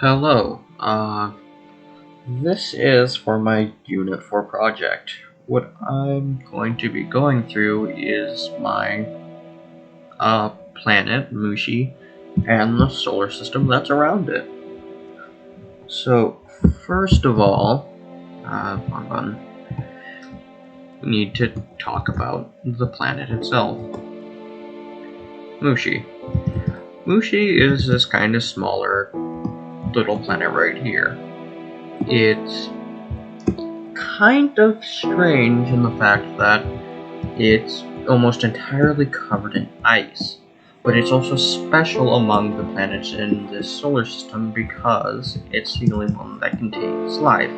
Hello, this is for my Unit 4 project. What I'm going to be going through is my, planet, Mushi, and the solar system that's around it. So, first of all, we need to talk about the planet itself. Mushi. Mushi is this kind of smaller little planet right here. It's kind of strange in the fact that it's almost entirely covered in ice, but it's also special among the planets in this solar system because it's the only one that contains life.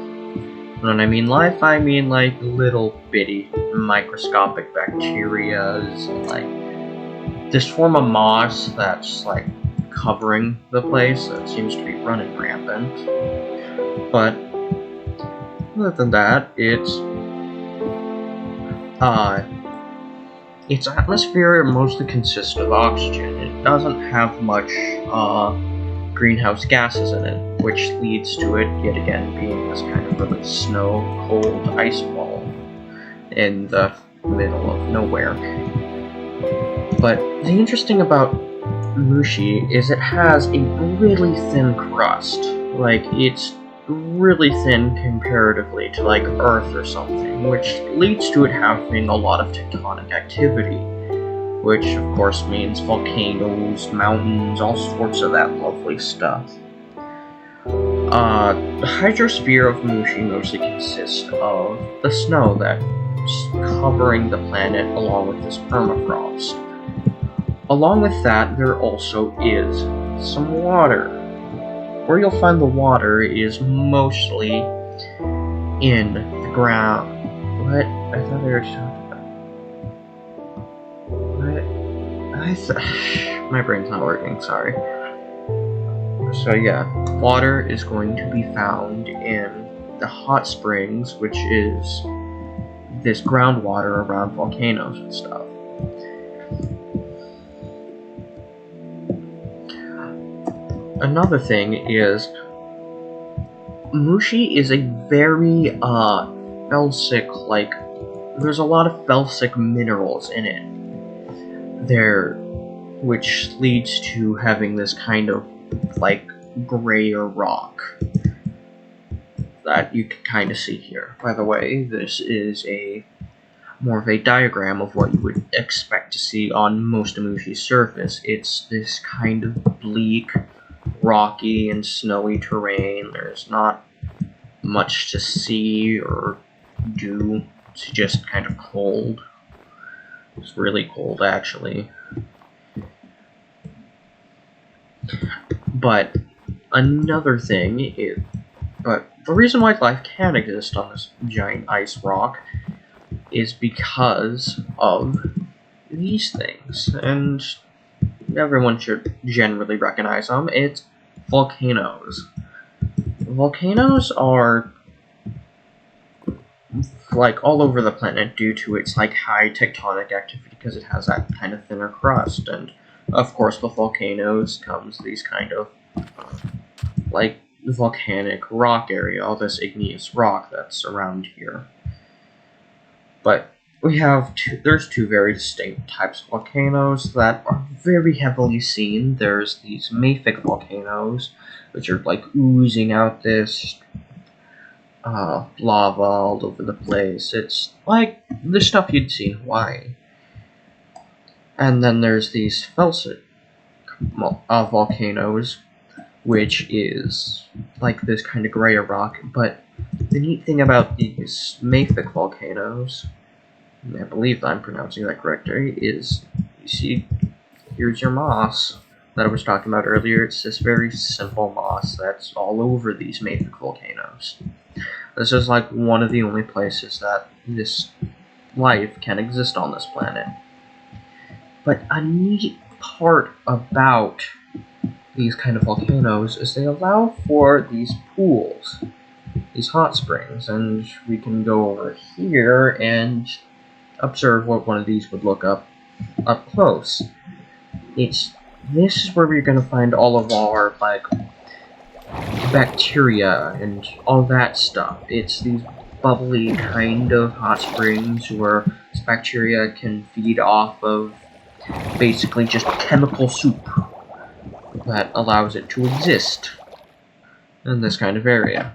When I mean life, I mean like little bitty microscopic bacterias, like this form of moss that's like covering the place that seems to be running rampant. But other than that, its atmosphere mostly consists of oxygen. It doesn't have much greenhouse gases in it, which leads to it yet again being this kind of really snow-cold ice wall in the middle of nowhere. But the interesting about Mushi is it has a really thin crust. Like, it's really thin comparatively to like Earth or something, which leads to it having a lot of tectonic activity, which of course means volcanoes, mountains, all sorts of that lovely stuff. The hydrosphere of Mushi mostly consists of the snow that's covering the planet along with this permafrost. Along with that, there also is some water. Where you'll find the water is mostly in the ground. What? I thought they were talking about... What? My brain's not working, sorry. So yeah, water is going to be found in the hot springs, which is this groundwater around volcanoes and stuff. Another thing is, Mushi is a very, felsic, like, there's a lot of felsic minerals in it. Which leads to having this kind of, like, grayer rock that you can kind of see here. By the way, this is more of a diagram of what you would expect to see on most of Mushi's surface. It's this kind of bleak, rocky and snowy terrain. There's not much to see or do. It's just kind of cold. It's really cold, actually. But another thing is, but the reason why life can exist on this giant ice rock is because of these things, and everyone should generally recognize them. It's volcanoes. Volcanoes are like all over the planet due to its like high tectonic activity because it has that kind of thinner crust, and of course with volcanoes comes these kind of like volcanic rock area, all this igneous rock that's around here. But we have there's two very distinct types of volcanoes that are very heavily seen. There's these mafic volcanoes, which are like oozing out this lava all over the place. It's like the stuff you'd see in Hawaii. And then there's these felsic volcanoes, which is like this kind of grayer rock. But the neat thing about these mafic volcanoes, and I believe I'm pronouncing that correctly, is, you see, here's your moss that I was talking about earlier. It's this very simple moss that's all over these mafic volcanoes. This is like one of the only places that this life can exist on this planet. But a neat part about these kind of volcanoes is they allow for these pools, these hot springs, and we can go over here and observe what one of these would look up close. This is where we're going to find all of our like bacteria and all that stuff. It's these bubbly kind of hot springs where this bacteria can feed off of basically just chemical soup that allows it to exist in this kind of area.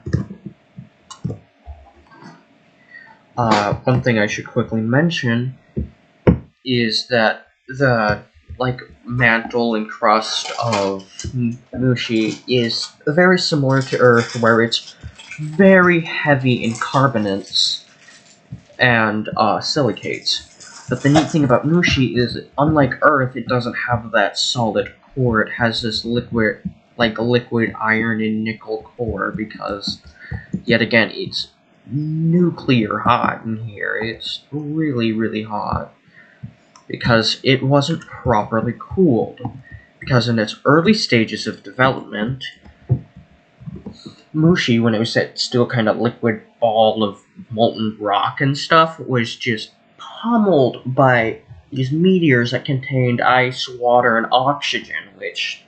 One thing I should quickly mention is that the mantle and crust of Mushi is very similar to Earth, where it's very heavy in carbonates and silicates. But the neat thing about Mushi is, unlike Earth, it doesn't have that solid core. It has this liquid iron and nickel core, because, yet again, it's nuclear hot in here. It's really, really hot because it wasn't properly cooled. Because in its early stages of development, Mushi, when it was that still kind of liquid ball of molten rock and stuff, was just pummeled by these meteors that contained ice, water, and oxygen, which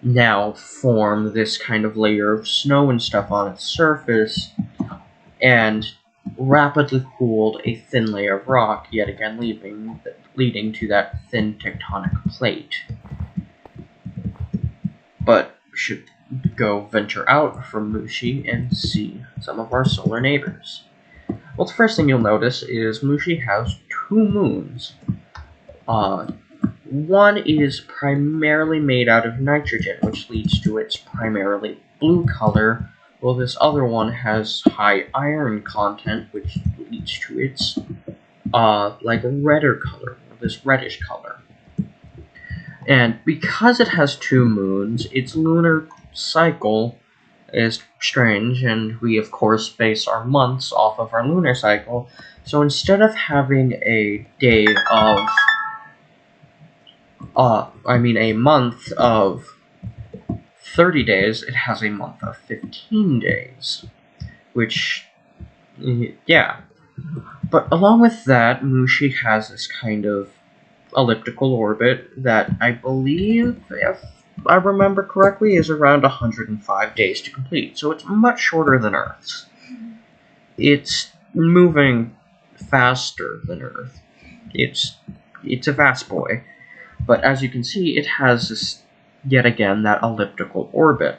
now form this kind of layer of snow and stuff on its surface, and rapidly cooled a thin layer of rock, yet again leading to that thin tectonic plate. But we should go venture out from Mushi and see some of our solar neighbors. Well, the first thing you'll notice is Mushi has 2 moons. One is primarily made out of nitrogen, which leads to its primarily blue color, while this other one has high iron content, which leads to its redder color, this reddish color. And because it has 2 moons, its lunar cycle is strange, and we of course base our months off of our lunar cycle. So instead of having a month of 30 days, it has a month of 15 days. Which, yeah. But along with that, Mushi has this kind of elliptical orbit that I believe, if I remember correctly, is around 105 days to complete. So it's much shorter than Earth's. It's moving faster than Earth. It's a vast boy. But as you can see, it has this, yet again, that elliptical orbit.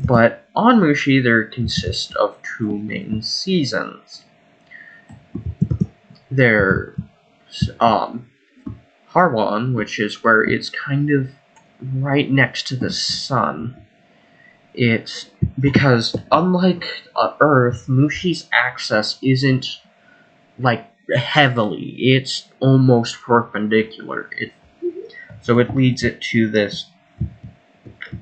But on Mushi, there consists of 2 main seasons. There's Harwan, which is where it's kind of right next to the sun. It's because, unlike Earth, Mushi's axis isn't heavily, it's almost perpendicular. So it leads it to this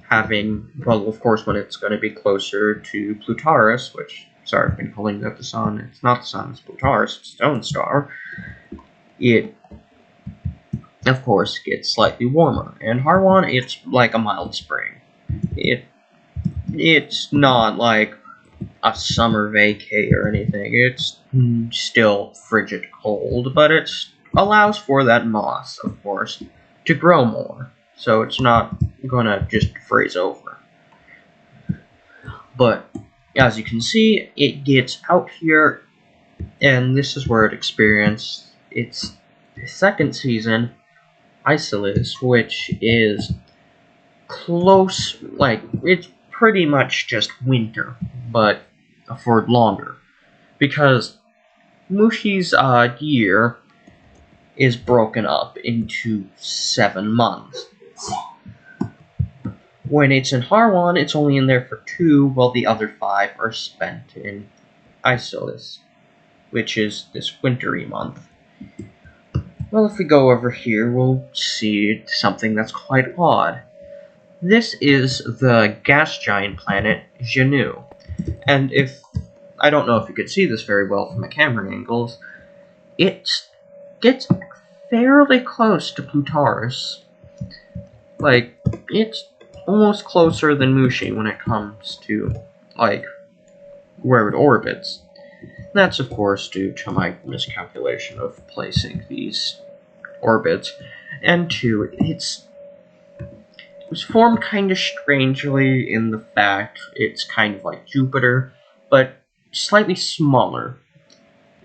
having, well, of course, when it's going to be closer to Plutaris, which, sorry, I've been calling that the sun. It's not the sun, it's Plutaris, it's its own star. It, of course, gets slightly warmer. And Harwan, it's like a mild spring. It's not like a summer vacay or anything. It's still frigid cold, but it allows for that moss, of course, to grow more. So it's not gonna just freeze over. But as you can see, it gets out here, and this is where it experienced its second season, Isolus, which is close, it's pretty much just winter, but for longer. Because Mushi's year is broken up into 7 months. When it's in Harwan, it's only in there for 2, while the other 5 are spent in Isolus, which is this wintry month. Well, if we go over here, we'll see something that's quite odd. This is the gas giant planet Janu, and I don't know if you could see this very well from the camera angles, it gets fairly close to Plutaris. It's almost closer than Mushi when it comes to, where it orbits. That's, of course, due to my miscalculation of placing these orbits. And 2, was formed kind of strangely in the fact it's kind of like Jupiter, but slightly smaller.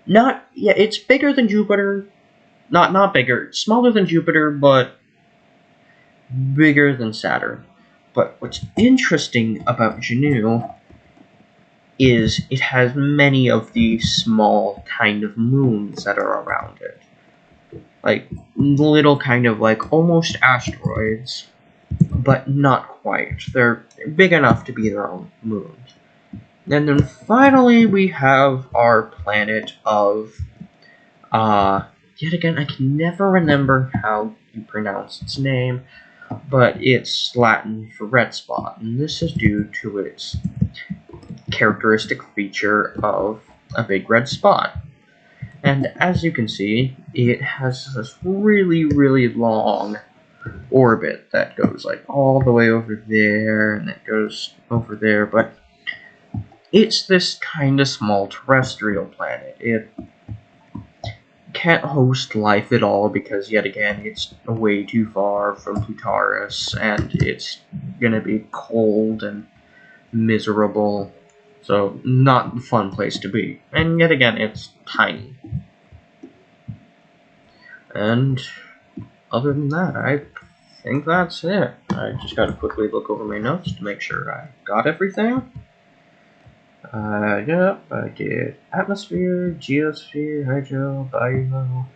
It's bigger than Jupiter. Not bigger, smaller than Jupiter, but bigger than Saturn. But what's interesting about Juno is it has many of the small kind of moons that are around it. Like little kind of like almost asteroids, but not quite. They're big enough to be their own moons. And then finally we have our planet of yet again I can never remember how you pronounce its name, but it's Latin for red spot, and this is due to its characteristic feature of a big red spot. And as you can see, it has this really, really long orbit that goes like all the way over there, and it goes over there, but it's this kind of small terrestrial planet. It can't host life at all because, yet again, it's way too far from Plutaris, and it's gonna be cold and miserable, so not a fun place to be. And yet again, it's tiny. And other than that, I think that's it. I just gotta quickly look over my notes to make sure I got everything. Yep, I did atmosphere, geosphere, hydro, bio,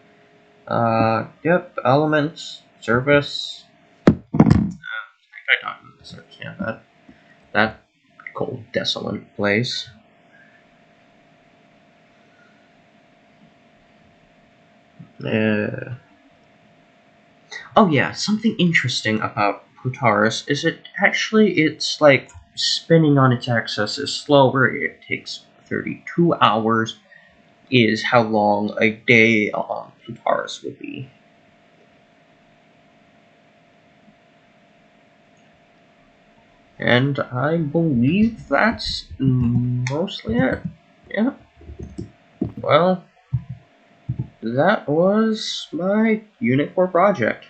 yep, elements, surface. I think I talked about the surface, yeah, that cold, desolate place. Oh yeah, something interesting about Plutaris is it's like spinning on its axis is slower. It takes 32 hours is how long a day on Plutaris would be. And I believe that's mostly it. Yeah. Well, that was my Unit 4 project.